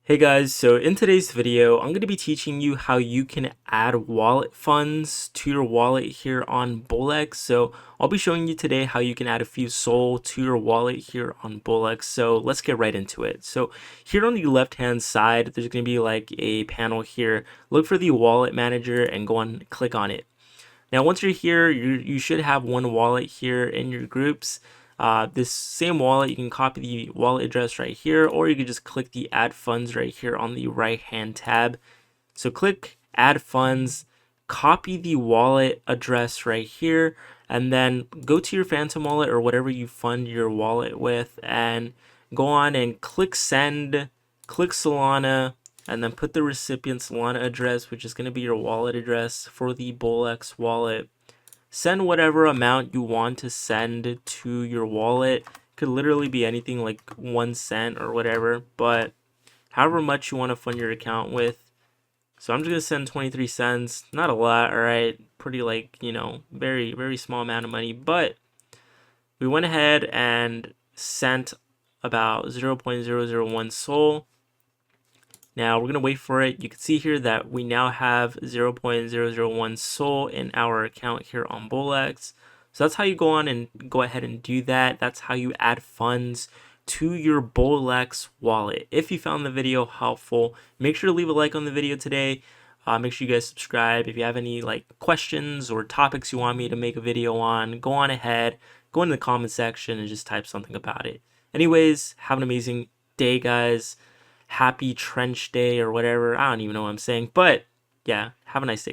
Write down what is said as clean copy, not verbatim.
Hey guys, so in today's video, I'm going to be teaching you how you can add wallet funds to your wallet here on Bullx. So I'll be showing you today how you can add a few SOL to your wallet here on Bullx. So let's get right into it. So here on the left hand side, there's going to be like a panel here. Look for the wallet manager and go on, click on it. Now, once you're here, you should have one wallet here in your groups. This same wallet, you can copy the wallet address right here, or you can just click the add funds right here on the right hand tab. So click add funds, copy the wallet address right here, and then go to your Phantom wallet or whatever you fund your wallet with and go on and click send, click Solana, and then put the recipient Solana address, which is going to be your wallet address for the Bullx wallet. Send whatever amount you want to send to your wallet. Could literally be anything like 1 cent or whatever, but however much you want to fund your account with. So I'm just gonna send 23 cents. Not a lot, all right. Pretty like, very small amount of money, but we went ahead and sent about 0.001 SOL. Now we're going to wait for it. You can see here that we now have 0.001 SOL in our account here on Bullx. So that's how you go on and go ahead and do that. That's how you add funds to your Bullx wallet. If you found the video helpful, make sure to leave a like on the video today. Make sure you guys subscribe. If you have any questions or topics you want me to make a video on, go on ahead, go into the comment section and just type something about it. Anyways, have an amazing day, guys. Happy trench day or whatever. I don't even know what I'm saying, but yeah, have a nice day, guys.